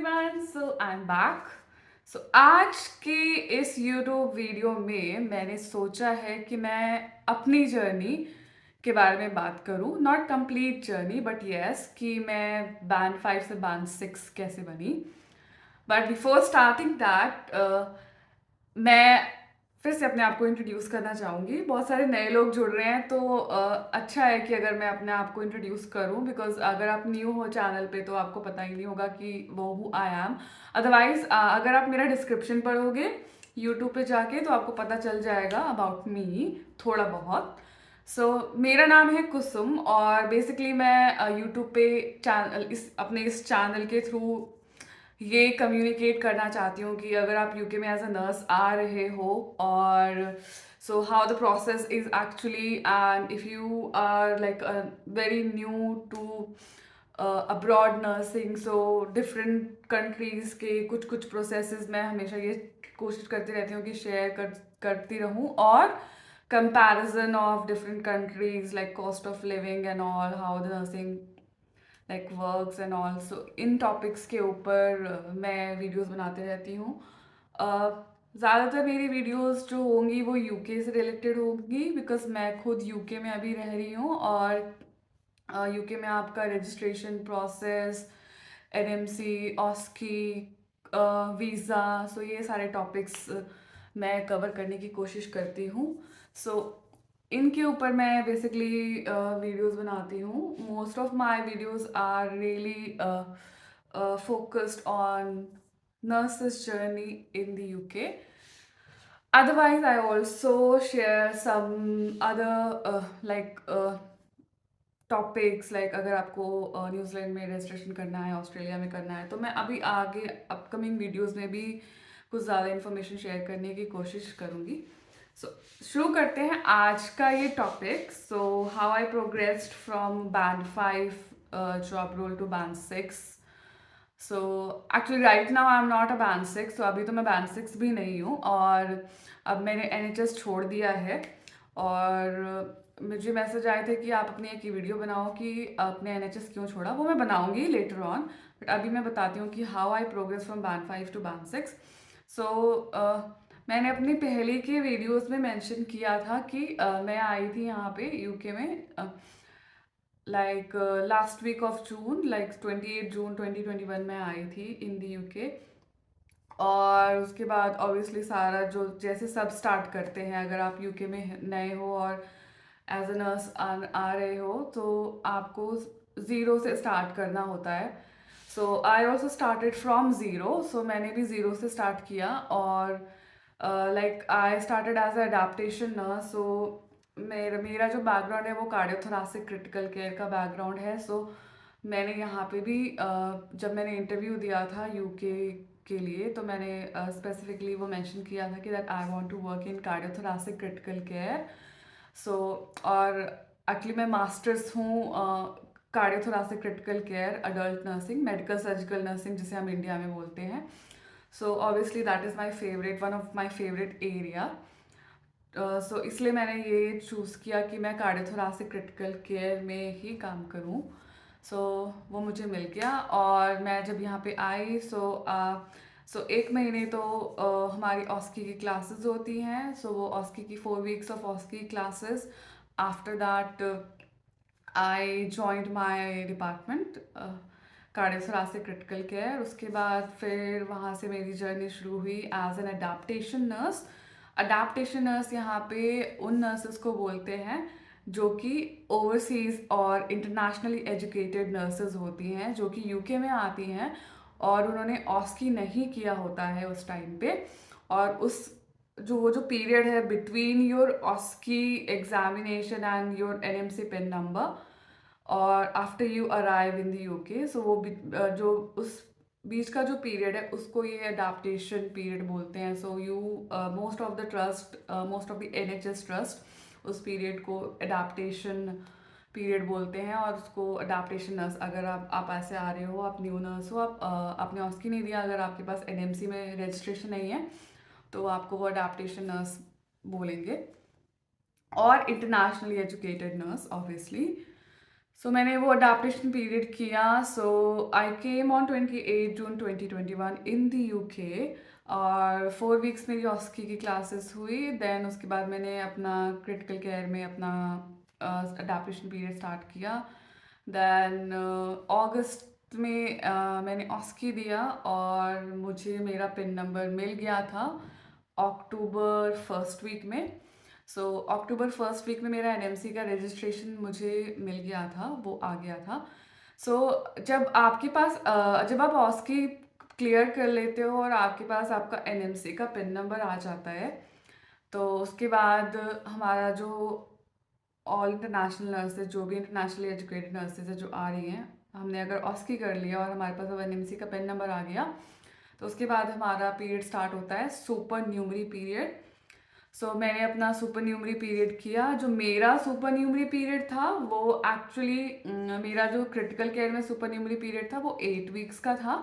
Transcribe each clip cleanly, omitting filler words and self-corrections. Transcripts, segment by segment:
Everyone, so I am back. आज के इस यूट्यूब वीडियो में मैंने सोचा है कि मैं अपनी जर्नी के बारे में बात करूं। Not complete journey but yes कि मैं बैंड 5 से बैंड 6 कैसे बनी। बट बिफोर स्टार्टिंग दैट मैं फिर से अपने आप को इंट्रोड्यूस करना चाहूँगी। बहुत सारे नए लोग जुड़ रहे हैं तो अच्छा है कि अगर मैं अपने आप को इंट्रोड्यूस करूँ, बिकॉज अगर आप न्यू हो चैनल पे तो आपको पता ही नहीं होगा कि वो हु आई एम। अदरवाइज अगर आप मेरा डिस्क्रिप्शन पढ़ोगे यूट्यूब पे जाके तो आपको पता चल जाएगा अबाउट मी थोड़ा बहुत। मेरा नाम है कुसुम और बेसिकली मैं यूट्यूब पे चैनल इस चैनल के थ्रू ये कम्युनिकेट करना चाहती हूँ कि अगर आप यूके में एज अ नर्स आ रहे हो और so how the process is actually, and if you are like very new to abroad nursing, so different countries के कुछ कुछ प्रोसेसेस मैं हमेशा ये कोशिश करती रहती हूँ कि करती रहूँ, और comparison of different countries like cost of living and all, how the nursing like works and all. So in topics के ऊपर मैं वीडियोस बनाते रहती हूँ। ज़्यादातर मेरी वीडियोस जो होंगी वो यूके से रिलेटेड होंगी, बिकॉज मैं खुद यूके में अभी रह रही हूँ और यूके में आपका रजिस्ट्रेशन प्रोसेस, एनएमसी, ऑस्की, वीज़ा, सो ये सारे टॉपिक्स मैं कवर करने की कोशिश करती हूँ। सो इनके ऊपर मैं बेसिकली वीडियोस बनाती हूँ। Most of my videos are really focused on nurses journey in the UK. Otherwise, I also share some other topics like अगर आपको न्यूजीलैंड में रजिस्ट्रेशन करना है, ऑस्ट्रेलिया में करना है, तो मैं अभी आगे अपकमिंग वीडियोस में भी कुछ ज़्यादा इन्फॉर्मेशन शेयर करने की कोशिश करूँगी। शुरू करते हैं आज का ये topic. How I progressed from band 5 job role to band 6। Actually right now I am not a band 6, तो अभी तो मैं बैंड 6 भी नहीं हूँ और अब मैंने एनएचएस छोड़ दिया है। और मुझे मैसेज आए थे कि आप अपनी एक वीडियो बनाओ कि आपने एनएचएस क्यों छोड़ा। वो मैं बनाऊंगी लेटर ऑन, बट अभी मैं बताती हूँ कि how I progress from band 5 to band 6। मैंने अपनी पहले के वीडियोस में मेंशन किया था कि मैं आई थी यहाँ पे यूके में like last week of June, like 28 June 2021 में आई थी इन द यूके। और उसके बाद ऑब्वियसली सारा जो जैसे सब स्टार्ट करते हैं, अगर आप यूके में नए हो और एज अ नर्स आ रहे हो तो आपको ज़ीरो से स्टार्ट करना होता है। So I also started from zero. So मैंने भी ज़ीरो से स्टार्ट किया और like I started as a adaptation nurse. So मेरा जो बैकग्राउंड है वो कार्डियोथोरेसिक क्रिटिकल केयर का बैकग्राउंड है। मैंने यहाँ पे भी जब मैंने इंटरव्यू दिया था यूके के लिए तो मैंने स्पेसिफिकली वो मेंशन किया था कि that I want to work in cardiothoracic critical care. और एक्चुअली मैं मास्टर्स हूँ cardiothoracic critical care adult nursing, medical surgical nursing जिसे हम इंडिया में बोलते हैं। Obviously that is my favourite, one of my favourite area. इसलिए मैंने ये चूज़ किया कि मैं कार्डियोथोरेसिक क्रिटिकल केयर में ही काम करूँ। वो मुझे मिल गया और मैं जब यहाँ पे आई एक महीने तो हमारी ऑस्की की क्लासेस होती हैं। वो ऑस्की की 4 weeks of OSCE classes. After that I joined my department cardiothoracic critical care. उसके बाद फिर वहाँ से मेरी जर्नी शुरू हुई as an adaptation nurse. Adaptation nurse यहाँ पे उन नर्सेस को बोलते हैं जो कि ओवरसीज और इंटरनेशनली एजुकेटेड नर्सेज होती हैं, जो कि यूके में आती हैं और उन्होंने ऑस्की नहीं किया होता है उस टाइम पे। और वो जो पीरियड है between your OSCE examination and your NMC pin number और after you arrive in the UK, जो उस बीच का जो पीरियड है उसको ये अडाप्टेशन पीरियड बोलते हैं। Most of the trust, most of the NHS trust उस पीरियड को अडाप्टेशन पीरियड बोलते हैं। और उसको अडाप्टेशन नर्स, अगर आप ऐसे आ रहे हो, आप न्यू नर्स हो, आपने ऑस्की नहीं दिया, अगर आपके पास एनएमसी में रजिस्ट्रेशन नहीं है तो आपको वो अडाप्टेशन नर्स बोलेंगे, और इंटरनेशनली एजुकेटेड नर्स ऑब्वियसली। मैंने वो अडैप्टेशन पीरियड किया। I came on 28 June 2021 in the UK, और 4 वीक्स मेरी ऑस्की की क्लासेस हुई। देन उसके बाद मैंने अपना क्रिटिकल केयर में अपना अडैप्टेशन पीरियड स्टार्ट किया। देन अगस्त में मैंने ऑस्की दिया और मुझे मेरा पिन नंबर मिल गया था अक्टूबर फर्स्ट वीक में। अक्टूबर फर्स्ट वीक में मेरा एनएमसी का रजिस्ट्रेशन मुझे मिल गया था, वो आ गया था। जब आपके पास जब आप ऑस्की क्लियर कर लेते हो और आपके पास आपका एनएमसी का पिन नंबर आ जाता है, तो उसके बाद हमारा जो ऑल इंटरनेशनल नर्सेज, जो भी इंटरनेशनली एजुकेटेड नर्सेज है जो आ रही हैं, हमने अगर ऑस्की कर लिया और हमारे पास अब एनएमसी का पिन नंबर आ गया, तो उसके बाद हमारा पीरियड स्टार्ट होता है सुपर न्यूमरी पीरियड। मैंने अपना सुपर न्यूमरी पीरियड किया। जो मेरा सुपर न्यूमरी पीरियड था वो एक्चुअली, मेरा जो क्रिटिकल केयर में सुपर न्यूमरी पीरियड था वो 8 वीक्स का था।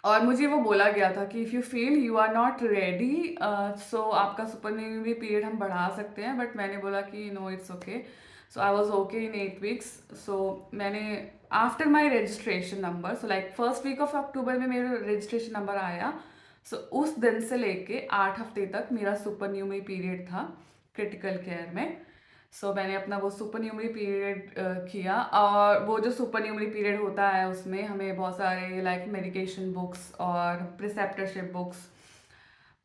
और मुझे वो बोला गया था कि if you feel you are not ready, so आपका सुपर न्यूमरी पीरियड हम बढ़ा सकते हैं। बट मैंने बोला कि no, it's okay. I was okay in 8 weeks. मैंने after my registration number, like first week of October में मेरा रजिस्ट्रेशन नंबर आया। उस दिन से लेके 8 हफ्ते तक मेरा सुपर न्यूमरी पीरियड था क्रिटिकल केयर में। मैंने अपना वो सुपर न्यूमरी पीरियड किया। और वो जो सुपर न्यूमरी पीरियड होता है उसमें हमें बहुत सारे लाइक मेडिकेशन बुक्स और प्रिसेप्टरशिप बुक्स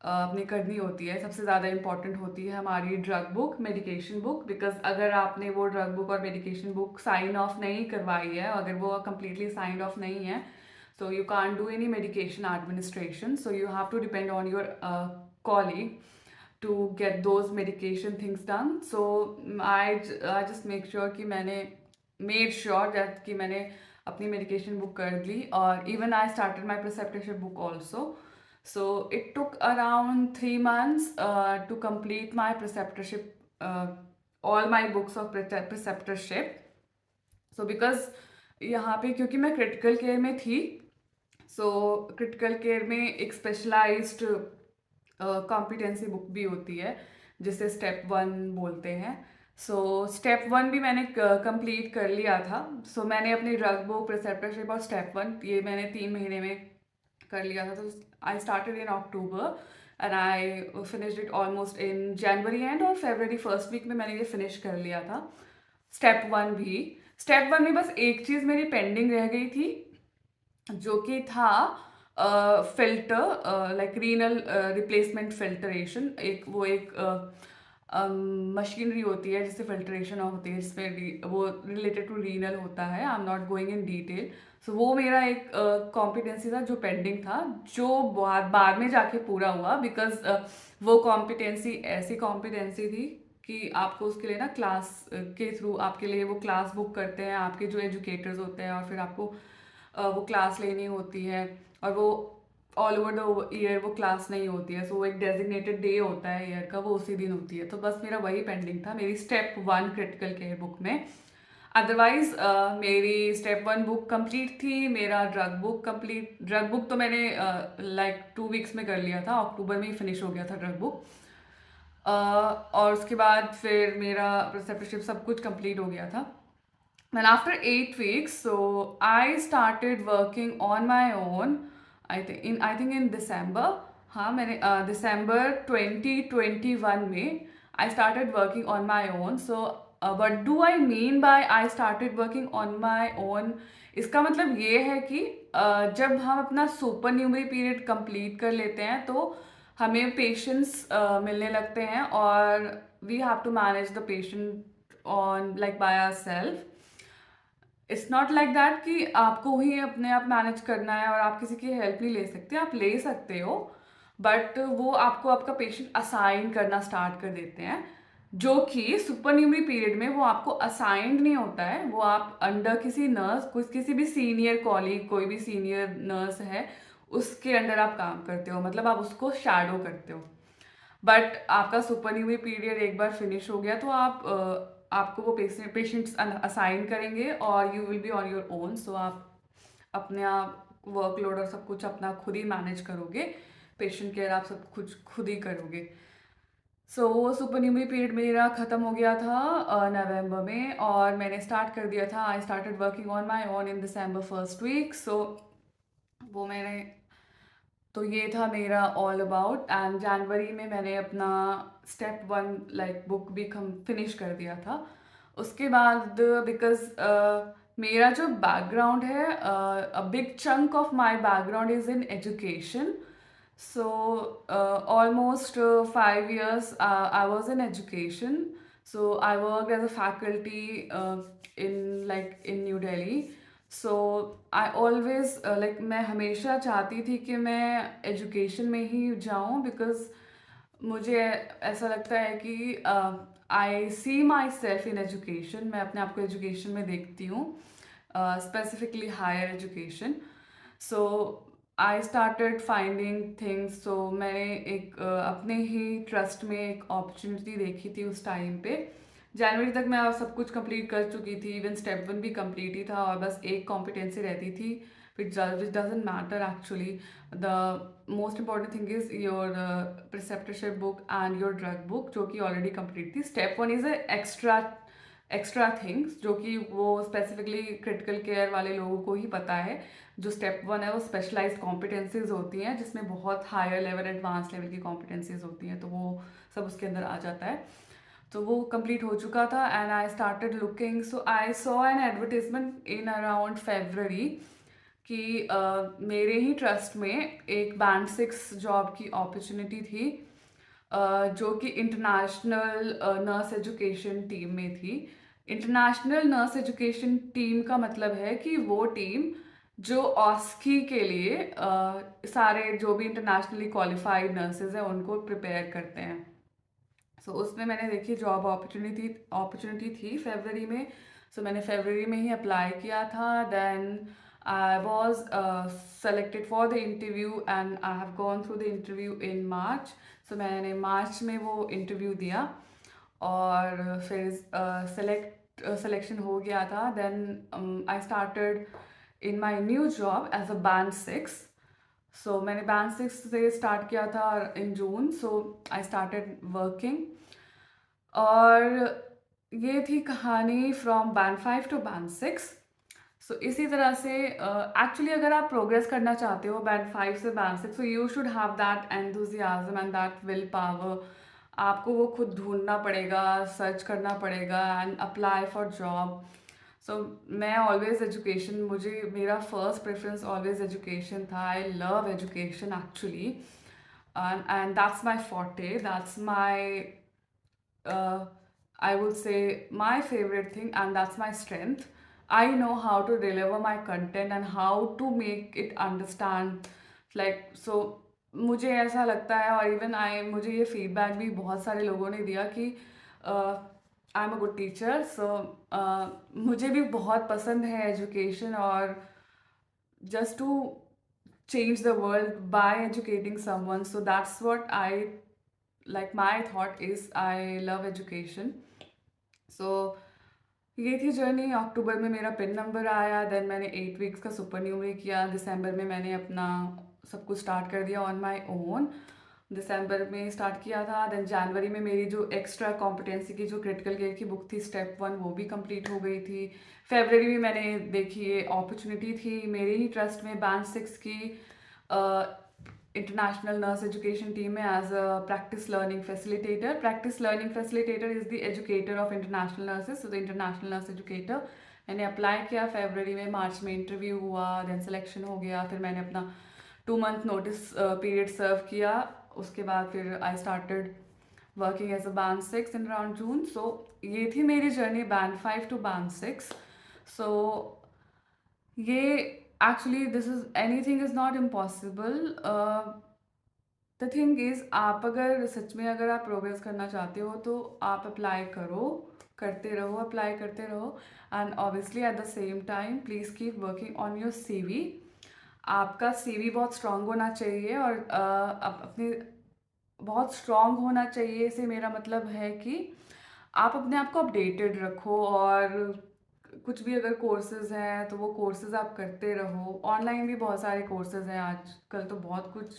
अपनी करनी होती है। सबसे ज़्यादा इंपॉर्टेंट होती है हमारी drug book, medication book, because अगर आपने वो ड्रग बुक और मेडिकेशन बुक साइन ऑफ नहीं करवाई है, अगर वो कम्प्लीटली साइंड ऑफ नहीं है, so you can't do any medication administration, so you have to depend on your colleague to get those medication things done. I just make sure कि मैंने made sure that कि मैंने अपनी medication book कर ली, और even I started my preceptorship book also. It took around 3 months to complete my preceptorship, all my books of preceptorship. Because यहाँ पे क्योंकि मैं क्रिटिकल केयर में थी, क्रिटिकल केयर में एक स्पेशलाइज्ड कॉम्पिटेंसी बुक भी होती है जिसे स्टेप 1 बोलते हैं। स्टेप 1 भी मैंने कंप्लीट कर लिया था। मैंने अपनी ड्रग बुक, प्रिसेप्टरशिप और स्टेप 1 ये मैंने 3 महीने में कर लिया था। I started in October and I finished it almost in January and, और फरवरी फर्स्ट वीक में मैंने ये फिनिश कर लिया था स्टेप 1 में बस एक चीज़ मेरी पेंडिंग रह गई थी, जो कि था filter, like renal replacement filtration. एक मशीनरी होती है जिससे फिल्ट्रेशन होती है, जिसमें वो रिलेटेड टू रीनल होता है। आई am not going in detail. वो मेरा एक कॉम्पिटेंसी था जो पेंडिंग था, जो बाद में जाके पूरा हुआ, बिकॉज वो कॉम्पिटेंसी ऐसी कॉम्पिटेंसी थी कि आपको उसके लिए ना क्लास के थ्रू आपके लिए वो क्लास बुक करते हैं आपके जो एजुकेटर्स होते हैं, और फिर आपको वो क्लास लेनी होती है, और वो ऑल ओवर द ईयर वो क्लास नहीं होती है। वो एक डेजिग्नेटेड डे होता है ईयर का, वो उसी दिन होती है। तो बस मेरा वही पेंडिंग था मेरी स्टेप 1 क्रिटिकल केयर बुक में। अदरवाइज मेरी स्टेप 1 बुक कंप्लीट थी। मेरा ड्रग बुक तो मैंने लाइक 2 वीक्स में कर लिया था, अक्टूबर में ही फिनिश हो गया था ड्रग बुक। और उसके बाद फिर मेरा प्रिसेप्टरशिप सब कुछ कंप्लीट हो गया था। And after 8 weeks, I started working on my own. I think in December. हाँ, मैंने दिसंबर 2021 में I started working on my own. What do I mean by I started working on my own? इसका मतलब ये है कि जब हम अपना सुपर न्यूमरी पीरियड कंप्लीट कर लेते हैं तो हमें पेशेंट्स मिलने लगते हैं, और we have to manage the patient on like by our self. It's not like that कि आपको ही अपने आप मैनेज करना है और आप किसी की हेल्प नहीं ले सकते, आप ले सकते हो, बट वो आपको आपका पेशेंट असाइन करना स्टार्ट कर देते हैं, जो कि सुपर न्यूमरी पीरियड में वो आपको असाइंड नहीं होता है। वो आप अंडर किसी नर्स, कुछ किसी भी सीनियर कॉलीग, कोई भी सीनियर नर्स है उसके अंडर आप काम करते हो, मतलब आप उसको शैडो करते हो। बट आपका सुपर न्यूमरी पीरियड एक बार फिनिश हो गया तो आपको वो पेशेंट्स असाइन करेंगे और you will be on your own. आप अपने आप वर्कलोड और सब कुछ अपना खुद ही मैनेज करोगे, पेशेंट केयर आप सब कुछ खुद ही करोगे। सो वो सुपरन्यूमरी पीरियड मेरा ख़त्म हो गया था नवंबर में, और मैंने स्टार्ट कर दिया था। I started working on my own in December first week. So वो मैंने तो ये था मेरा ऑल अबाउट। एंड जनवरी में मैंने अपना स्टेप वन लाइक बुक भी फिनिश कर दिया था। उसके बाद बिकॉज मेरा जो बैकग्राउंड है, a big chunk of my background is in education. So, almost 5 years I was in education. So, I worked as a faculty in New Delhi. So, I always like मैं हमेशा चाहती थी कि मैं education में ही जाऊँ, because मुझे ऐसा लगता है कि आई सी माई सेल्फ इन एजुकेशन। मैं अपने आप को एजुकेशन में देखती हूँ, specifically higher education. So I started finding things. So मैंने एक अपने ही ट्रस्ट में एक अपॉर्चुनिटी देखी थी उस टाइम पे। जनवरी तक मैं सब कुछ कंप्लीट कर चुकी थी, इवन स्टेप वन भी कंप्लीट ही था, और बस एक कॉम्पिटेंसी रहती थी which doesn't matter actually. The most important thing is your preceptorship book and your drug book, जो कि ऑलरेडी कंप्लीट थी। Step one is extra things, जो कि वो स्पेसिफिकली क्रिटिकल केयर वाले लोगों को ही पता है। जो स्टेप वन है वो स्पेशलाइज्ड कॉम्पिटेंसीज होती हैं, जिसमें बहुत हायर लेवल एडवांस लेवल की कॉम्पिटेंसीज होती हैं, तो वो सब उसके अंदर आ जाता है। तो वो कंप्लीट हो चुका था and I started looking. So I saw an advertisement in around February कि मेरे ही ट्रस्ट में एक बैंड 6 जॉब की अपॉर्चुनिटी थी, जो कि इंटरनेशनल नर्स एजुकेशन टीम में थी। इंटरनेशनल नर्स एजुकेशन टीम का मतलब है कि वो टीम जो ऑस्की के लिए सारे जो भी इंटरनेशनली क्वालिफाइड नर्सेज हैं उनको प्रिपेयर करते हैं। सो उसमें मैंने देखी जॉब अपॉर्चुनिटी थी फरवरी में। सो मैंने फरवरी में ही अप्लाई किया था। Then I was selected for the interview and I have gone through the interview in March. So मैंने मार्च में वो इंटरव्यू दिया और फिर सिलेक्शन हो गया था। Then I started in my new job as a band 6। So मैंने बैंड 6 से स्टार्ट किया था इन जून। सो आई स्टार्टेड वर्किंग, और ये थी कहानी फ्रॉम बैंड 5 टू बैंड 6। सो इसी तरह से एक्चुअली अगर आप प्रोग्रेस करना चाहते हो बैंड 5 से band 6, so you should have that enthusiasm and that will power. आपको वो खुद ढूंढना पड़ेगा, सर्च करना पड़ेगा एंड अप्लाई फॉर जॉब। सो मैं ऑलवेज एजुकेशन, मुझे मेरा फर्स्ट प्रेफरेंस ऑलवेज एजुकेशन था। I love education actually, and that's my forte, that's my I would say my favorite thing, and that's my strength. I know how to deliver my content and how to make it understand. Like so, मुझे ऐसा लगता है, और even I मुझे ये feedback भी बहुत सारे लोगों ने दिया कि I am a good teacher. So मुझे भी बहुत पसंद है एजुकेशन, और just to change the world by educating someone. So that's what I like. My thought is I love education. So ये थी जर्नी। अक्टूबर में मेरा पिन नंबर आया, देन मैंने 8 वीक्स का सुपर न्यूमरी किया। दिसंबर में मैंने अपना सब कुछ स्टार्ट कर दिया ऑन माई ओन। दिसंबर में स्टार्ट किया था। देन जनवरी में मेरी जो एक्स्ट्रा कॉम्पिटेंसी की जो क्रिटिकल केयर की बुक थी स्टेप वन, वो भी कंप्लीट हो गई थी। फेबररी में मैंने देखी ये अपॉर्चुनिटी थी मेरे ही ट्रस्ट में बैंड 6 की इंटरनेशनल नर्स एजुकेशन टीम में as a practice learning facilitator. Practice learning facilitator is the educator of international nurses, so the international nurse educator. मैंने अप्लाई किया फरवरी में, मार्च में इंटरव्यू हुआ, देन सिलेक्शन हो गया। फिर मैंने अपना 2 मंथ नोटिस पीरियड सर्व किया। उसके बाद फिर I started working as a band 6 in around June. So ये थी मेरी journey band 5 to band 6। So ये actually this is anything is not impossible. The thing is, आप अगर सच में अगर आप प्रोग्रेस करना चाहते हो तो आप अप्लाई करो, करते रहो, अप्लाई करते रहो। And obviously at the same time please keep working on your CV। आपका CV बहुत स्ट्रांग होना चाहिए, और अपने बहुत स्ट्रांग होना चाहिए, इसे मेरा मतलब है कि आप अपने आप को अपडेटेड रखो, और कुछ भी अगर कोर्सेज हैं तो वो कोर्सेज आप करते रहो। ऑनलाइन भी बहुत सारे कोर्सेज हैं आजकल, तो बहुत कुछ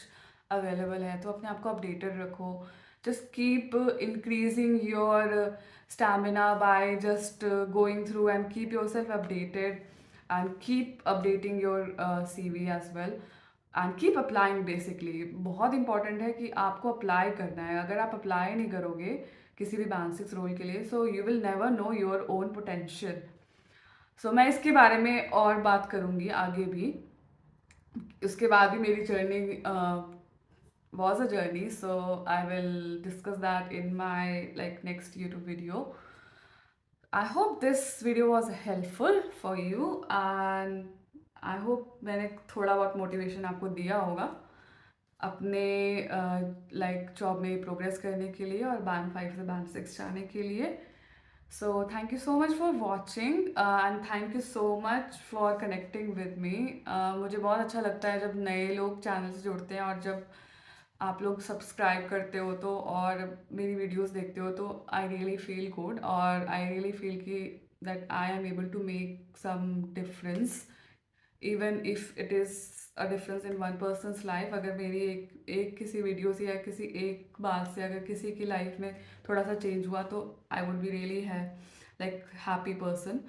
अवेलेबल है, तो अपने आप को अपडेटेड रखो। just keep increasing your stamina by just going through and keep yourself updated and keep updating your CV as well and keep applying basically. बहुत important है कि आपको apply करना है. अगर आप apply नहीं करोगे किसी भी band 6 role के लिए, so you will never know your own potential. So मैं इसके बारे में और बात करूँगी आगे भी. उसके बाद भी मेरी journey was a journey, so I will discuss that in my like next YouTube video. I hope this video was helpful for you and I hope मैंने थोड़ा बहुत मोटिवेशन आपको दिया होगा अपने लाइक जॉब में प्रोग्रेस करने के लिए और बैंड 5 से बैंड 6 जाने के लिए. So thank you so much for watching and thank you so much for connecting with me. मुझे बहुत अच्छा लगता है जब नए लोग चैनल से जुड़ते हैं और जब आप लोग सब्सक्राइब करते हो तो और मेरी वीडियोस देखते हो तो आई रियली फील गुड और आई रियली फील कि that I am able to make some difference even if it is a difference in one person's life. अगर मेरी एक किसी वीडियो से या किसी एक बात से अगर किसी की लाइफ में थोड़ा सा चेंज हुआ तो आई वुड बी रियली है like happy person.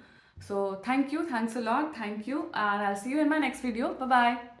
So thank you, thanks a lot, thank you, and I'll see you in my next video. Bye bye.